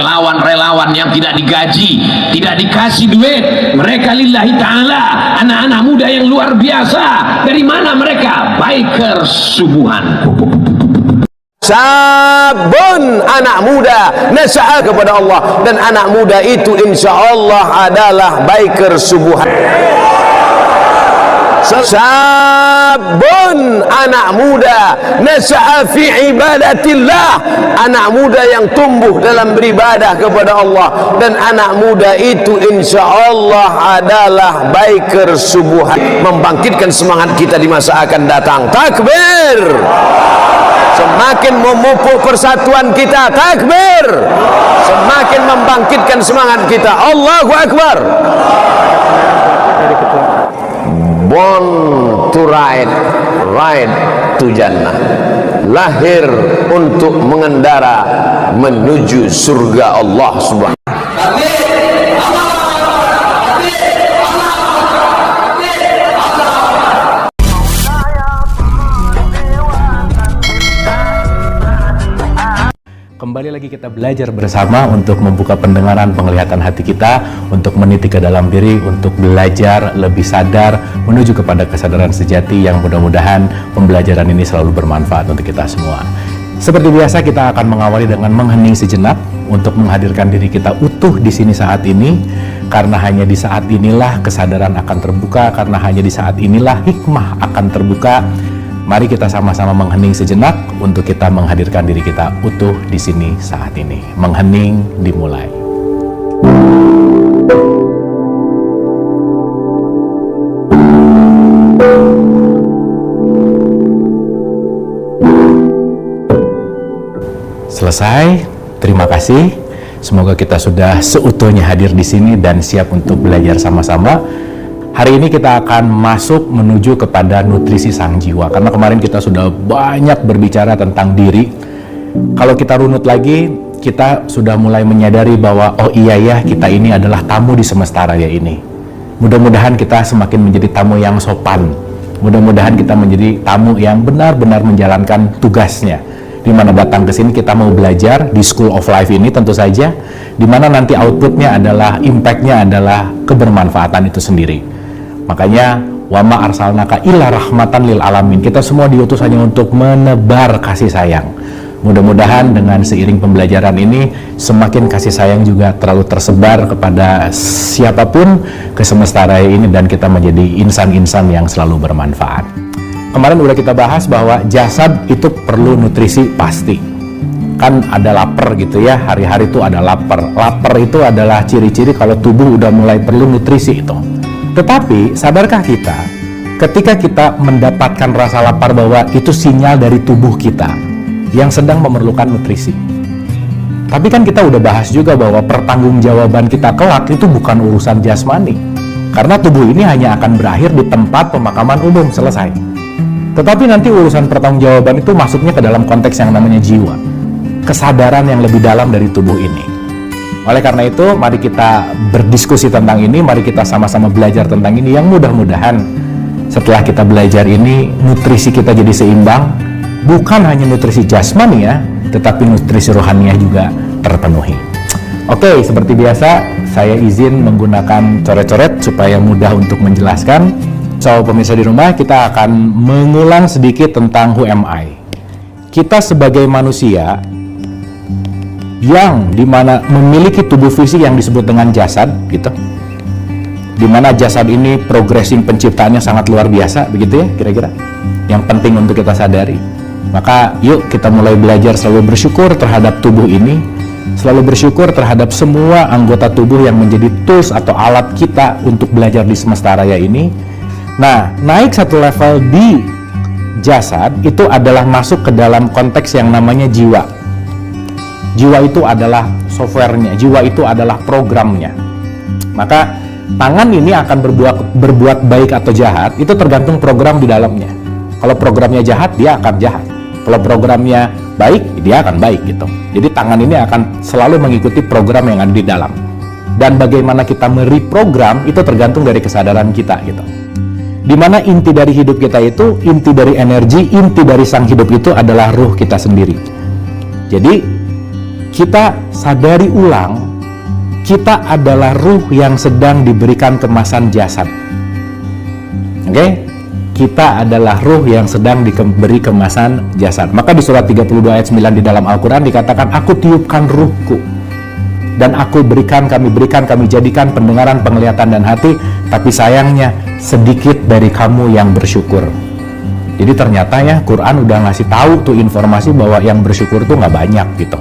relawan-relawan yang tidak digaji, tidak dikasih duit, mereka lillahi ta'ala, anak-anak muda yang luar biasa. Dari mana mereka? Biker subuhan. Sabun, anak muda nasya'a kepada Allah, dan anak muda itu insya Allah adalah biker subuhan. Sabun, anak muda nasya'a fi ibadatillah, anak muda yang tumbuh dalam beribadah kepada Allah, dan anak muda itu insya Allah adalah biker subuhan, membangkitkan semangat kita di masa akan datang. Takbir! Semakin memupuk persatuan kita, takbir, semakin membangkitkan semangat kita. Allahu Akbar. Born to ride, ride to Jannah. Lahir untuk mengendara menuju surga Allah Subhanahu. Kembali lagi kita belajar bersama untuk membuka pendengaran, penglihatan hati kita, untuk meniti ke dalam diri, untuk belajar lebih sadar, menuju kepada kesadaran sejati yang mudah-mudahan pembelajaran ini selalu bermanfaat untuk kita semua. Seperti biasa kita akan mengawali dengan menghening sejenak untuk menghadirkan diri kita utuh di sini saat ini, karena hanya di saat inilah kesadaran akan terbuka, karena hanya di saat inilah hikmah akan terbuka. Mari kita sama-sama menghening sejenak untuk kita menghadirkan diri kita utuh di sini saat ini. Menghening dimulai. Selesai. Terima kasih. Semoga kita sudah seutuhnya hadir di sini dan siap untuk belajar sama-sama. Hari ini kita akan masuk menuju kepada nutrisi sang jiwa, karena kemarin kita sudah banyak berbicara tentang diri. Kalau kita runut lagi, kita sudah mulai menyadari bahwa oh iya ya, kita ini adalah tamu di semesta raya ini. Mudah-mudahan kita semakin menjadi tamu yang sopan. Mudah-mudahan kita menjadi tamu yang benar-benar menjalankan tugasnya. Di mana datang ke sini kita mau belajar di School of Life ini tentu saja, di mana nanti outputnya adalah, impactnya adalah kebermanfaatan itu sendiri. Makanya wama arsalnaka illa rahmatan lil alamin. Kita semua diutus hanya untuk menebar kasih sayang. Mudah-mudahan dengan seiring pembelajaran ini semakin kasih sayang juga terlalu tersebar kepada siapapun ke semesta raya ini, dan kita menjadi insan-insan yang selalu bermanfaat. Kemarin udah kita bahas bahwa jasad itu perlu nutrisi pasti. Kan ada lapar gitu ya, hari-hari itu ada lapar. Lapar itu adalah ciri-ciri kalau tubuh udah mulai perlu nutrisi itu. Tetapi, sadarkah kita, ketika kita mendapatkan rasa lapar bahwa itu sinyal dari tubuh kita yang sedang memerlukan nutrisi. Tapi kan kita udah bahas juga bahwa pertanggungjawaban kita kelak itu bukan urusan jasmani. Karena tubuh ini hanya akan berakhir di tempat pemakaman umum, selesai. Tetapi nanti urusan pertanggungjawaban itu masuknya ke dalam konteks yang namanya jiwa. Kesadaran yang lebih dalam dari tubuh ini. Oleh karena itu, mari kita berdiskusi tentang ini, mari kita sama-sama belajar tentang ini, yang mudah-mudahan setelah kita belajar ini, nutrisi kita jadi seimbang, bukan hanya nutrisi jasmani ya, tetapi nutrisi rohaniah juga terpenuhi. Oke, seperti biasa, saya izin menggunakan coret-coret supaya mudah untuk menjelaskan. So, pemirsa di rumah, kita akan mengulang sedikit tentang who am I. Kita sebagai manusia yang dimana memiliki tubuh fisik yang disebut dengan jasad, gitu, dimana jasad ini progressing penciptaannya sangat luar biasa, begitu ya kira-kira, yang penting untuk kita sadari. Maka yuk kita mulai belajar selalu bersyukur terhadap tubuh ini, selalu bersyukur terhadap semua anggota tubuh yang menjadi tools atau alat kita untuk belajar di semesta raya ini. Nah, naik satu level di jasad itu adalah masuk ke dalam konteks yang namanya jiwa. Jiwa itu adalah softwarenya, jiwa itu adalah programnya. Maka tangan ini akan berbuat baik atau jahat, itu tergantung program di dalamnya. Kalau programnya jahat, dia akan jahat. Kalau programnya baik, dia akan baik gitu. Jadi tangan ini akan selalu mengikuti program yang ada di dalam. Dan bagaimana kita mereprogram itu tergantung dari kesadaran kita gitu. Dimana inti dari hidup kita itu, inti dari energi, inti dari sang hidup itu adalah ruh kita sendiri. Jadi kita sadari ulang, kita adalah ruh yang sedang diberikan kemasan jasad. Oke? Kita adalah ruh yang sedang diberi kemasan jasad. Maka di surat 32 ayat 9 di dalam Al-Quran dikatakan, aku tiupkan ruhku dan kami jadikan pendengaran, penglihatan, dan hati, tapi sayangnya sedikit dari kamu yang bersyukur. Jadi ternyata ya Quran udah ngasih tahu tuh informasi bahwa yang bersyukur tuh nggak banyak gitu.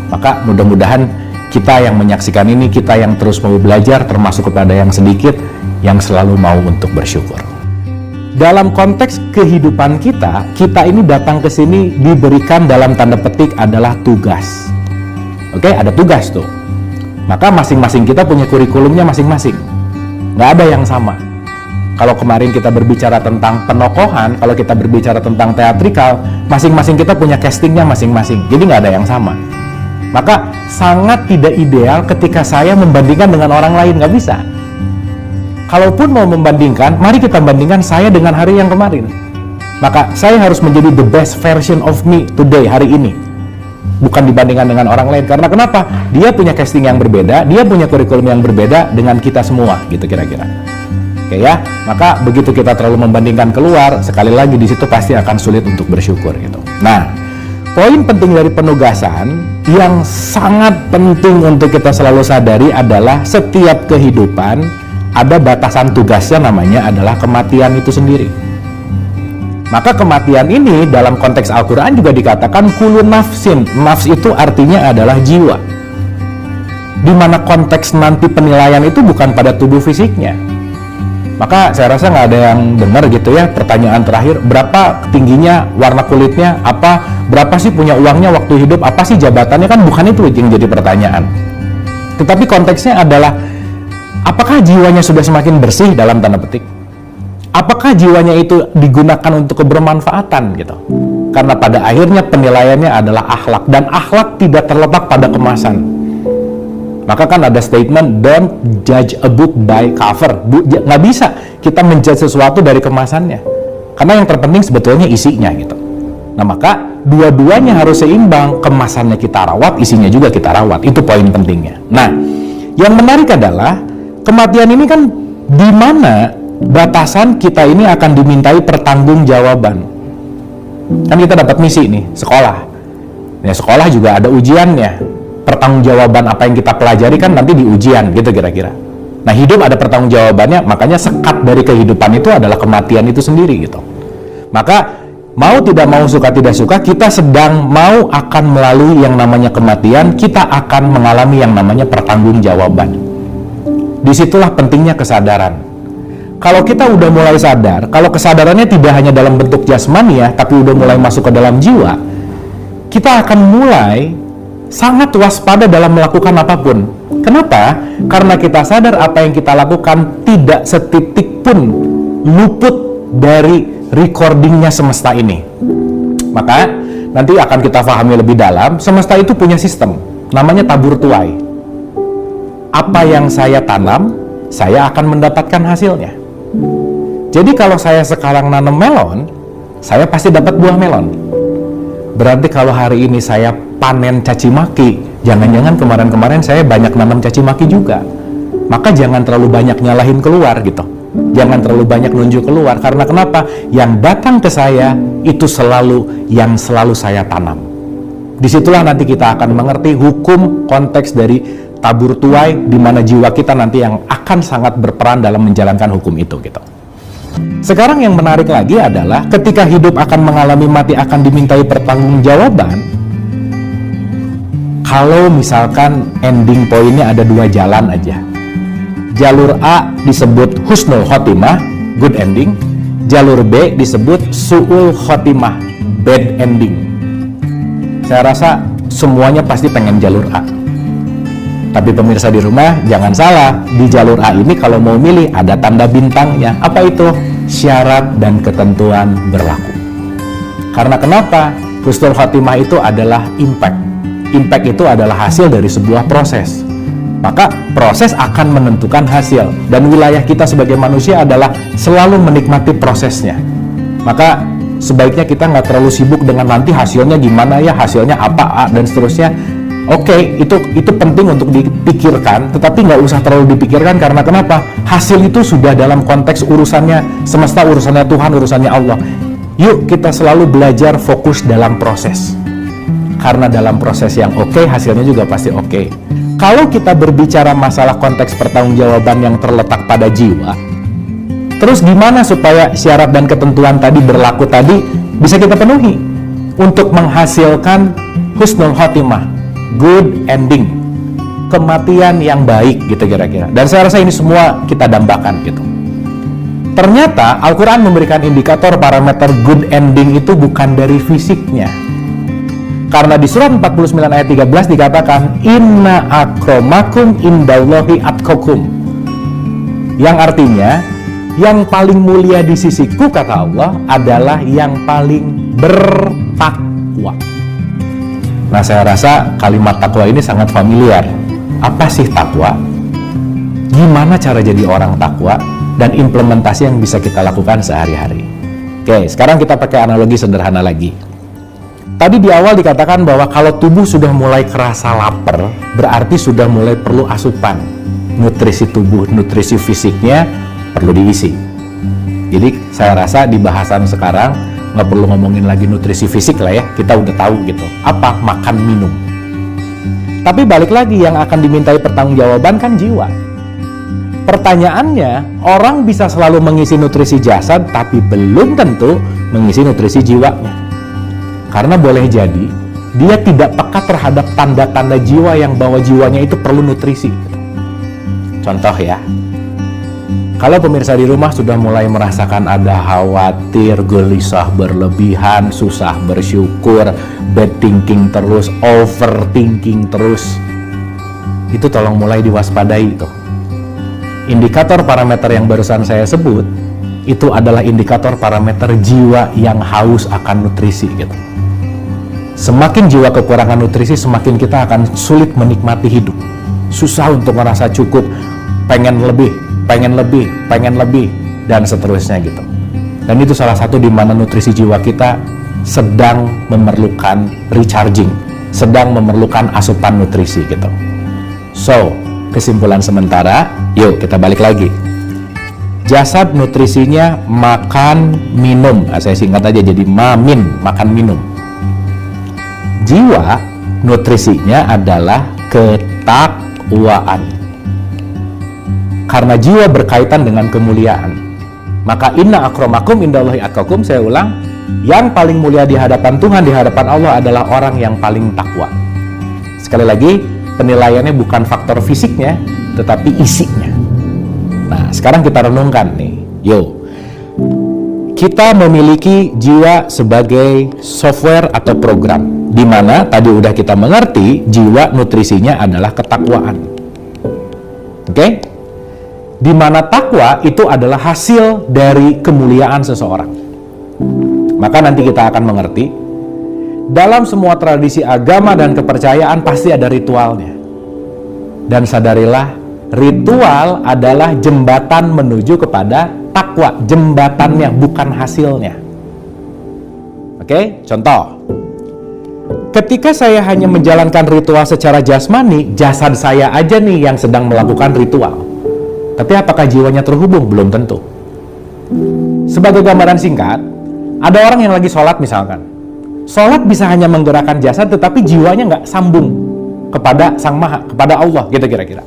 Maka mudah-mudahan kita yang menyaksikan ini, kita yang terus mau belajar, termasuk kepada yang sedikit, yang selalu mau untuk bersyukur. Dalam konteks kehidupan kita ini datang ke sini diberikan dalam tanda petik adalah tugas. Oke, ada tugas tuh. Maka masing-masing kita punya kurikulumnya masing-masing. Nggak ada yang sama. Kalau kemarin kita berbicara tentang penokohan, kalau kita berbicara tentang teatrikal, masing-masing kita punya castingnya masing-masing. Jadi nggak ada yang sama. Maka sangat tidak ideal ketika saya membandingkan dengan orang lain, nggak bisa. Kalaupun mau membandingkan, mari kita bandingkan saya dengan hari yang kemarin. Maka saya harus menjadi the best version of me today, hari ini. Bukan dibandingkan dengan orang lain. Karena kenapa? Dia punya casting yang berbeda, dia punya kurikulum yang berbeda dengan kita semua, gitu kira-kira. Oke ya, maka begitu kita terlalu membandingkan keluar, sekali lagi di situ pasti akan sulit untuk bersyukur gitu. Nah, poin penting dari penugasan yang sangat penting untuk kita selalu sadari adalah setiap kehidupan ada batasan tugasnya, namanya adalah kematian itu sendiri. Maka kematian ini dalam konteks Al-Quran juga dikatakan kullu nafsin. Nafs itu artinya adalah jiwa. Dimana konteks nanti penilaian itu bukan pada tubuh fisiknya. Maka saya rasa nggak ada yang benar gitu ya. Pertanyaan terakhir, berapa tingginya, warna kulitnya, berapa sih punya uangnya waktu hidup, apa sih jabatannya, kan bukan itu yang jadi pertanyaan. Tetapi konteksnya adalah apakah jiwanya sudah semakin bersih dalam tanda petik? Apakah jiwanya itu digunakan untuk kebermanfaatan gitu? Karena pada akhirnya penilaiannya adalah akhlak, dan akhlak tidak terletak pada kemasan. Maka kan ada statement, don't judge a book by cover. Nggak bisa kita menjudge sesuatu dari kemasannya. Karena yang terpenting sebetulnya isinya gitu. Nah maka dua-duanya harus seimbang. Kemasannya kita rawat, isinya juga kita rawat. Itu poin pentingnya. Nah, yang menarik adalah kematian ini kan di mana batasan kita ini akan dimintai pertanggungjawaban. Kan kita dapat misi nih, sekolah. Ya sekolah juga ada ujiannya. Pertanggungjawaban apa yang kita pelajari kan nanti di ujian gitu kira-kira. Nah hidup ada pertanggungjawabannya, makanya sekat dari kehidupan itu adalah kematian itu sendiri gitu. Maka mau tidak mau, suka tidak suka, kita sedang mau akan melalui yang namanya kematian, kita akan mengalami yang namanya pertanggungjawaban. Disitulah pentingnya kesadaran. Kalau kita udah mulai sadar, kalau kesadarannya tidak hanya dalam bentuk jasmani ya, tapi udah mulai masuk ke dalam jiwa, kita akan mulai sangat waspada dalam melakukan apapun. Kenapa? Karena kita sadar apa yang kita lakukan tidak setitik pun luput dari recordingnya semesta ini. Maka nanti akan kita pahami lebih dalam, semesta itu punya sistem, namanya tabur tuai. Apa yang saya tanam, saya akan mendapatkan hasilnya. Jadi kalau saya sekarang nanam melon, saya pasti dapat buah melon. Berarti kalau hari ini saya panen caci maki, jangan-jangan kemarin-kemarin saya banyak nanam caci maki juga. Maka jangan terlalu banyak nyalahin keluar gitu. Jangan terlalu banyak nunjuk keluar. Karena kenapa? Yang datang ke saya itu selalu yang selalu saya tanam. Disitulah nanti kita akan mengerti hukum konteks dari tabur tuai, di mana jiwa kita nanti yang akan sangat berperan dalam menjalankan hukum itu gitu. Sekarang yang menarik lagi adalah ketika hidup akan mengalami mati akan dimintai pertanggungjawaban. Kalau misalkan ending poinnya ada dua jalan aja. Jalur A disebut husnul khotimah, good ending. Jalur B disebut su'ul khotimah, bad ending. Saya rasa semuanya pasti pengen jalur A. Tapi pemirsa di rumah, jangan salah, di jalur A ini kalau mau milih ada tanda bintangnya. Apa itu? Syarat dan ketentuan berlaku. Karena kenapa? Husnul khotimah itu adalah impact. Impact itu adalah hasil dari sebuah proses. Maka proses akan menentukan hasil. Dan wilayah kita sebagai manusia adalah selalu menikmati prosesnya. Maka sebaiknya kita nggak terlalu sibuk dengan nanti hasilnya gimana ya, hasilnya apa, dan seterusnya. Oke, itu penting untuk dipikirkan, tetapi nggak usah terlalu dipikirkan. Karena kenapa? Hasil itu sudah dalam konteks urusannya semesta, urusannya Tuhan, urusannya Allah. Yuk kita selalu belajar fokus dalam proses. Karena dalam proses yang oke, hasilnya juga pasti oke. Kalau kita berbicara masalah konteks pertanggungjawaban yang terletak pada jiwa, terus gimana supaya syarat dan ketentuan tadi berlaku tadi bisa kita penuhi untuk menghasilkan husnul khotimah, good ending, kematian yang baik gitu kira-kira. Dan saya rasa ini semua kita dambakan gitu. Ternyata Al-Quran memberikan indikator parameter good ending itu bukan dari fisiknya. Karena di surat 49 ayat 13 dikatakan inna akramakum indallahi atqakum, yang artinya yang paling mulia di sisiku, kata Allah, adalah yang paling bertakwa. Nah, saya rasa kalimat takwa ini sangat familiar. Apa sih takwa? Gimana cara jadi orang takwa? Dan implementasi yang bisa kita lakukan sehari-hari. Oke, sekarang kita pakai analogi sederhana lagi. Tadi di awal dikatakan bahwa kalau tubuh sudah mulai kerasa lapar, berarti sudah mulai perlu asupan. Nutrisi tubuh, nutrisi fisiknya perlu diisi. Jadi saya rasa di bahasan sekarang nggak perlu ngomongin lagi nutrisi fisik lah ya, kita udah tahu gitu. Apa? Makan, minum. Tapi balik lagi, yang akan dimintai pertanggungjawaban kan jiwa. Pertanyaannya, orang bisa selalu mengisi nutrisi jasad, tapi belum tentu mengisi nutrisi jiwanya. Karena boleh jadi dia tidak peka terhadap tanda-tanda jiwa yang bahwa jiwanya itu perlu nutrisi. Contoh ya, kalau pemirsa di rumah sudah mulai merasakan ada khawatir, gelisah berlebihan, susah bersyukur, bad thinking terus, overthinking terus, itu tolong mulai diwaspadai tuh. Indikator parameter yang barusan saya sebut itu adalah indikator parameter jiwa yang haus akan nutrisi gitu. Semakin jiwa kekurangan nutrisi, semakin kita akan sulit menikmati hidup. Susah untuk merasa cukup, pengen lebih, dan seterusnya gitu. Dan itu salah satu di mana nutrisi jiwa kita sedang memerlukan recharging, sedang memerlukan asupan nutrisi gitu. So, kesimpulan sementara, yuk kita balik lagi. Jasad nutrisinya makan, minum. Nah, saya singkat aja jadi mamin, makan, minum. Jiwa nutrisinya adalah ketakwaan. Karena jiwa berkaitan dengan kemuliaan, maka inna akramakum indallahi atqakum, saya ulang, yang paling mulia di hadapan Tuhan, di hadapan Allah adalah orang yang paling takwa. Sekali lagi, penilaiannya bukan faktor fisiknya, tetapi isinya. Nah, sekarang kita renungkan nih. Yuk, kita memiliki jiwa sebagai software atau program, di mana tadi udah kita mengerti jiwa nutrisinya adalah ketakwaan. Oke? Di mana takwa itu adalah hasil dari kemuliaan seseorang. Maka nanti kita akan mengerti, dalam semua tradisi agama dan kepercayaan pasti ada ritualnya. Dan sadarilah, ritual adalah jembatan menuju kepada takwa, jembatannya bukan hasilnya. Oke, contoh. Ketika saya hanya menjalankan ritual secara jasmani, jasad saya aja nih yang sedang melakukan ritual. Tapi apakah jiwanya terhubung? Belum tentu. Sebagai gambaran singkat, ada orang yang lagi sholat misalkan. Sholat bisa hanya menggerakkan jasad, tetapi jiwanya nggak sambung kepada Sang Maha, kepada Allah, gitu kira-kira.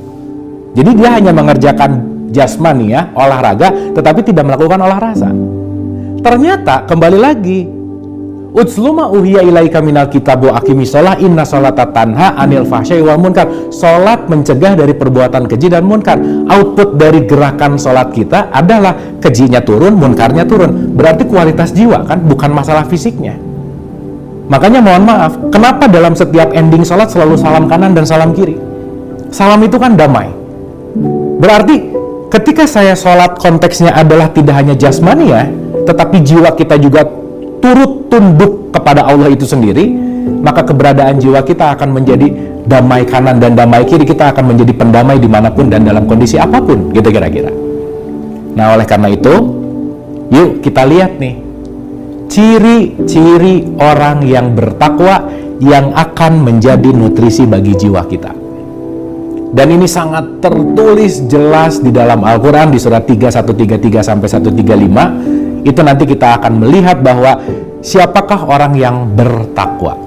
Jadi dia hanya mengerjakan jasmani ya, olahraga, tetapi tidak melakukan olah rasa. Ternyata, kembali lagi, Utsluma uhiya ilaika minal kitab wa aqimis shalah inna sholata tanha anil fahsya'i wal munkar. Sholat mencegah dari perbuatan keji dan munkar. Output dari gerakan sholat kita adalah kejinya turun, munkarnya turun. Berarti kualitas jiwa kan, bukan masalah fisiknya. Makanya mohon maaf, kenapa dalam setiap ending sholat selalu salam kanan dan salam kiri? Salam itu kan damai. Berarti ketika saya sholat konteksnya adalah tidak hanya jasmani ya, tetapi jiwa kita juga turut tunduk kepada Allah itu sendiri, maka keberadaan jiwa kita akan menjadi damai kanan dan damai kiri. Kita akan menjadi pendamai dimanapun dan dalam kondisi apapun, gitu kira-kira. Nah, oleh karena itu, yuk kita lihat nih, ciri-ciri orang yang bertakwa yang akan menjadi nutrisi bagi jiwa kita. Dan ini sangat tertulis jelas di dalam Al-Quran di surat 3, 133 sampai 135. Itu nanti kita akan melihat bahwa siapakah orang yang bertakwa.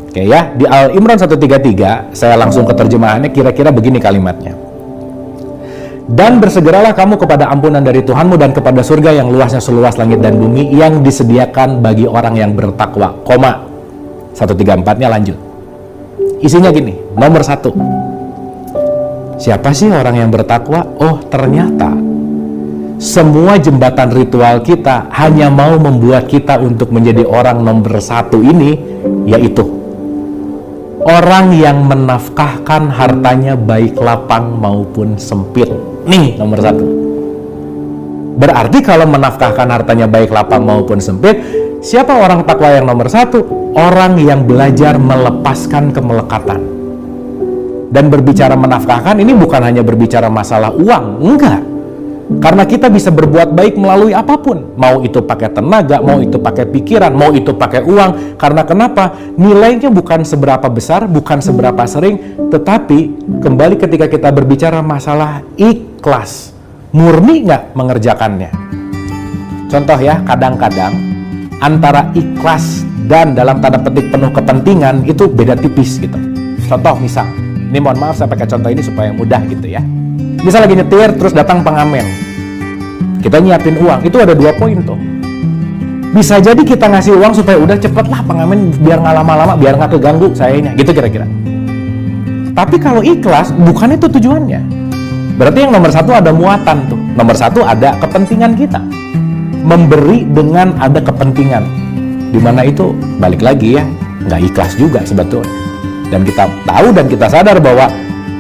Oke ya, di Al-Imran 133 saya langsung ke terjemahannya, kira-kira begini kalimatnya. Dan bersegeralah kamu kepada ampunan dari Tuhanmu dan kepada surga yang luasnya seluas langit dan bumi yang disediakan bagi orang yang bertakwa. 134-nya lanjut. Isinya gini, nomor 1. Siapa sih orang yang bertakwa? Oh, ternyata semua jembatan ritual kita hanya mau membuat kita untuk menjadi orang nomor 1 ini, yaitu orang yang menafkahkan hartanya baik lapang maupun sempit. Nih, nomor 1. Berarti kalau menafkahkan hartanya baik lapang maupun sempit, siapa orang takwa yang nomor 1? Orang yang belajar melepaskan kemelekatan. Dan berbicara menafkahkan ini bukan hanya berbicara masalah uang, enggak. Karena kita bisa berbuat baik melalui apapun. Mau itu pakai tenaga, mau itu pakai pikiran, mau itu pakai uang. Karena kenapa? Nilainya bukan seberapa besar, bukan seberapa sering, tetapi kembali ketika kita berbicara masalah ikhlas. Murni nggak mengerjakannya? Contoh ya, kadang-kadang antara ikhlas dan dalam tanda petik penuh kepentingan itu beda tipis gitu. Contoh misal, ini mohon maaf saya pakai contoh ini supaya mudah gitu ya. Misal lagi nyetir terus datang pengamen. Kita nyiapin uang, itu ada 2 poin tuh. Bisa jadi kita ngasih uang supaya udah cepet lah pengamen biar nggak lama-lama, biar nggak keganggu sayanya, gitu kira-kira. Tapi kalau ikhlas, bukan itu tujuannya. Berarti yang nomor 1 ada muatan tuh. Nomor 1 ada kepentingan kita. Memberi dengan ada kepentingan. Dimana itu balik lagi ya, nggak ikhlas juga sebetulnya. Dan kita tahu dan kita sadar bahwa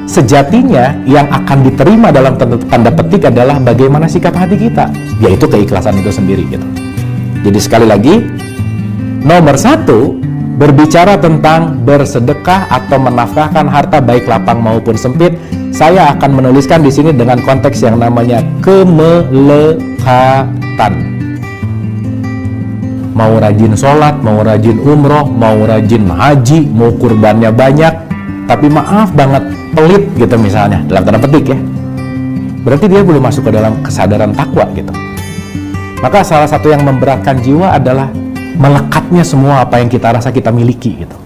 sejatinya yang akan diterima dalam tanda petik adalah bagaimana sikap hati kita, yaitu keikhlasan itu sendiri gitu. Jadi sekali lagi, nomor 1 berbicara tentang bersedekah atau menafkahkan harta baik lapang maupun sempit. Saya akan menuliskan di sini dengan konteks yang namanya kemelekatan. Mau rajin sholat, mau rajin umroh, mau rajin haji, mau kurbannya banyak, tapi maaf banget pelit gitu misalnya, dalam tanda petik ya. Berarti dia belum masuk ke dalam kesadaran takwa gitu. Maka salah satu yang memberatkan jiwa adalah melekatnya semua apa yang kita rasa kita miliki gitu.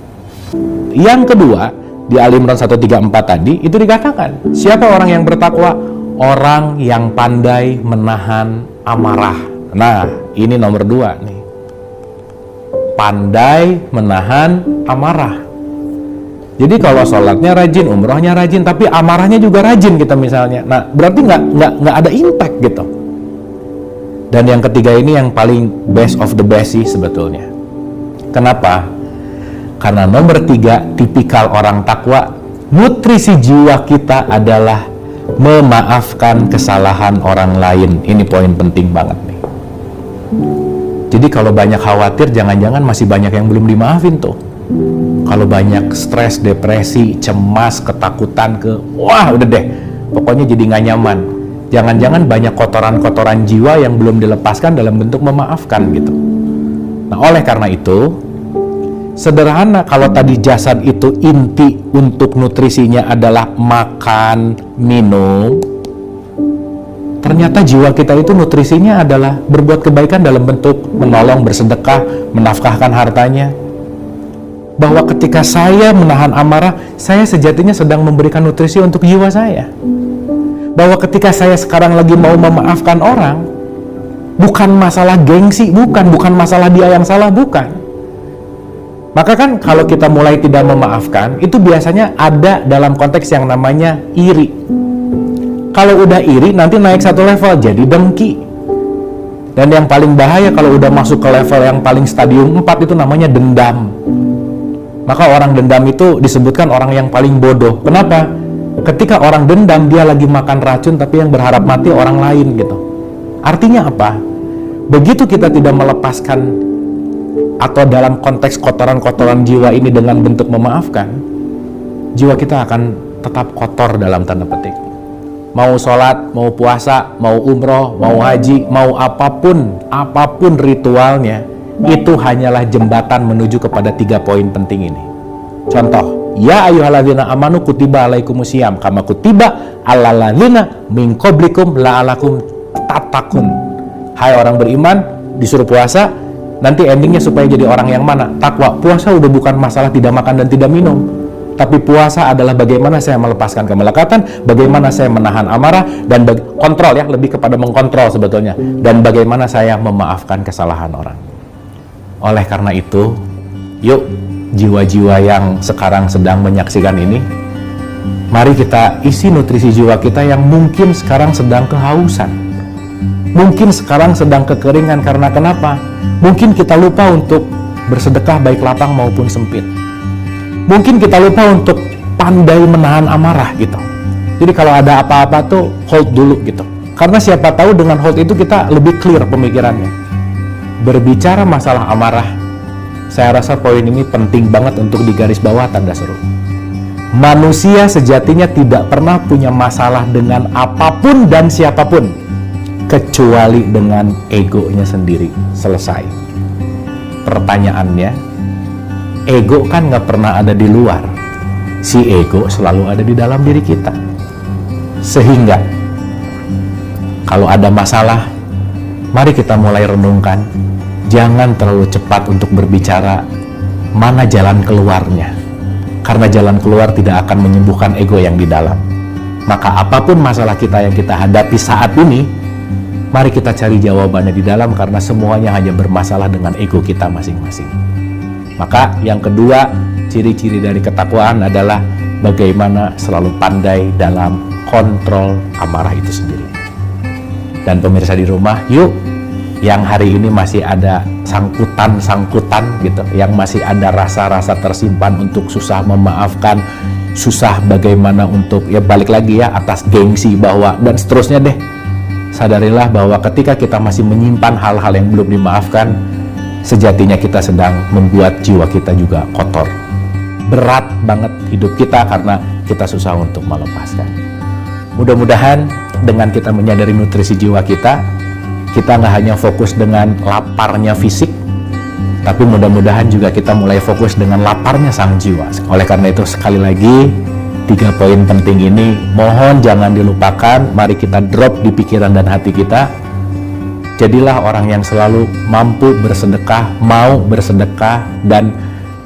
Yang kedua, di Al-Imran 134 tadi itu dikatakan, siapa orang yang bertakwa? Orang yang pandai menahan amarah. Nah, ini nomor 2 nih. Pandai menahan amarah. Jadi kalau sholatnya rajin, umrohnya rajin, tapi amarahnya juga rajin kita misalnya. Nah, berarti nggak ada impact gitu. Dan yang ketiga ini yang paling best of the best sih sebetulnya. Kenapa? Karena nomor 3, tipikal orang takwa, nutrisi jiwa kita adalah memaafkan kesalahan orang lain. Ini poin penting banget nih. Jadi kalau banyak khawatir, jangan-jangan masih banyak yang belum dimaafin tuh. Kalau banyak stres, depresi, cemas, ketakutan wah udah deh, pokoknya jadi nggak nyaman. Jangan-jangan banyak kotoran-kotoran jiwa yang belum dilepaskan dalam bentuk memaafkan gitu. Nah, oleh karena itu, sederhana kalau tadi jasad itu inti untuk nutrisinya adalah makan, minum. Ternyata jiwa kita itu nutrisinya adalah berbuat kebaikan dalam bentuk menolong, bersedekah, menafkahkan hartanya. Bahwa ketika saya menahan amarah, saya sejatinya sedang memberikan nutrisi untuk jiwa saya. Bahwa ketika saya sekarang lagi mau memaafkan orang, bukan masalah gengsi, bukan masalah dia yang salah, bukan. Maka kan kalau kita mulai tidak memaafkan, itu biasanya ada dalam konteks yang namanya iri. Kalau udah iri, nanti naik 1 level, jadi dengki. Dan yang paling bahaya kalau udah masuk ke level yang paling stadium 4 itu namanya dendam. Maka orang dendam itu disebutkan orang yang paling bodoh. Kenapa? Ketika orang dendam, dia lagi makan racun, tapi yang berharap mati orang lain gitu. Artinya apa? Begitu kita tidak melepaskan atau dalam konteks kotoran-kotoran jiwa ini dengan bentuk memaafkan, jiwa kita akan tetap kotor dalam tanda petik. Mau sholat, mau puasa, mau umroh, mau haji, mau apapun ritualnya, itu hanyalah jembatan menuju kepada 3 poin penting ini. Contoh, ya ayyuhalladzina amanu kutiba alaikumusiyam kama kutiba alal ladzina min qablikum la'alakum tattaqun. Hai orang beriman, disuruh puasa, nanti endingnya supaya jadi orang yang mana? Takwa. Puasa udah bukan masalah tidak makan dan tidak minum, tapi puasa adalah bagaimana saya melepaskan kemelekatan, bagaimana saya menahan amarah, dan kontrol ya, lebih kepada mengkontrol sebetulnya, dan bagaimana saya memaafkan kesalahan orang. Oleh karena itu, yuk jiwa-jiwa yang sekarang sedang menyaksikan ini, mari kita isi nutrisi jiwa kita yang mungkin sekarang sedang kehausan, mungkin sekarang sedang kekeringan. Karena kenapa? Mungkin kita lupa untuk bersedekah baik lapang maupun sempit. Mungkin kita lupa untuk pandai menahan amarah gitu. Jadi kalau ada apa-apa tuh hold dulu gitu. Karena siapa tahu dengan hold itu kita lebih clear pemikirannya. Berbicara masalah amarah, saya rasa poin ini penting banget untuk digaris bawah tanda seru. Manusia sejatinya tidak pernah punya masalah dengan apapun dan siapapun, kecuali dengan egonya sendiri. Selesai. Pertanyaannya, ego kan nggak pernah ada di luar. Si ego selalu ada di dalam diri kita. Sehingga kalau ada masalah, mari kita mulai renungkan. Jangan terlalu cepat untuk berbicara mana jalan keluarnya, karena jalan keluar tidak akan menyembuhkan ego yang di dalam. Maka apapun masalah kita yang kita hadapi saat ini, mari kita cari jawabannya di dalam, karena semuanya hanya bermasalah dengan ego kita masing-masing. Maka yang kedua, ciri-ciri dari ketakwaan adalah bagaimana selalu pandai dalam kontrol amarah itu sendiri. Dan pemirsa di rumah, yuk yang hari ini masih ada sangkutan-sangkutan gitu, yang masih ada rasa-rasa tersimpan untuk susah memaafkan, susah bagaimana untuk ya balik lagi ya atas gengsi bahwa dan seterusnya deh. Sadarilah bahwa ketika kita masih menyimpan hal-hal yang belum dimaafkan, sejatinya kita sedang membuat jiwa kita juga kotor. Berat banget hidup kita karena kita susah untuk melepaskan. Mudah-mudahan dengan kita menyadari nutrisi jiwa kita nggak hanya fokus dengan laparnya fisik, tapi mudah-mudahan juga kita mulai fokus dengan laparnya sang jiwa. Oleh karena itu sekali lagi, 3 poin penting ini mohon jangan dilupakan. Mari kita drop di pikiran dan hati kita. Jadilah orang yang selalu mampu bersedekah, mau bersedekah, dan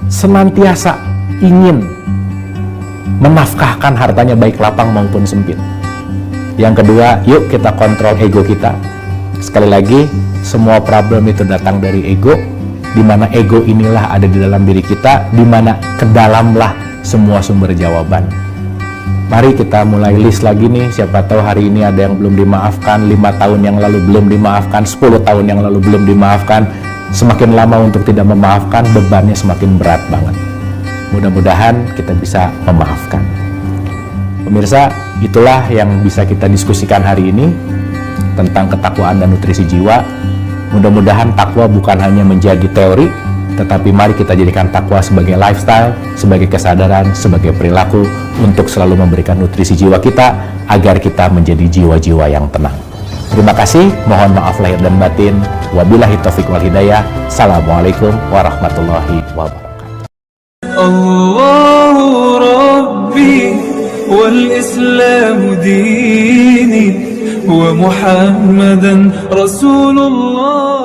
senantiasa ingin menafkahkan hartanya baik lapang maupun sempit. Yang kedua, yuk kita kontrol ego kita. Sekali lagi, semua problem itu datang dari ego, di mana ego inilah ada di dalam diri kita, di mana ke dalamlah semua sumber jawaban. Mari kita mulai list lagi nih, siapa tahu hari ini ada yang belum dimaafkan, 5 tahun yang lalu belum dimaafkan, 10 tahun yang lalu belum dimaafkan. Semakin lama untuk tidak memaafkan, bebannya semakin berat banget. Mudah-mudahan kita bisa memaafkan. Pemirsa, itulah yang bisa kita diskusikan hari ini tentang ketakwaan dan nutrisi jiwa. Mudah-mudahan takwa bukan hanya menjadi teori, tetapi mari kita jadikan takwa sebagai lifestyle, sebagai kesadaran, sebagai perilaku untuk selalu memberikan nutrisi jiwa kita agar kita menjadi jiwa-jiwa yang tenang. Terima kasih, mohon maaf lahir dan batin. Wabillahi taufiq wal hidayah. Assalamualaikum warahmatullahi wabarakatuh. Allahu Rabbi wal Islamu dini wa Muhammadan Rasulullah.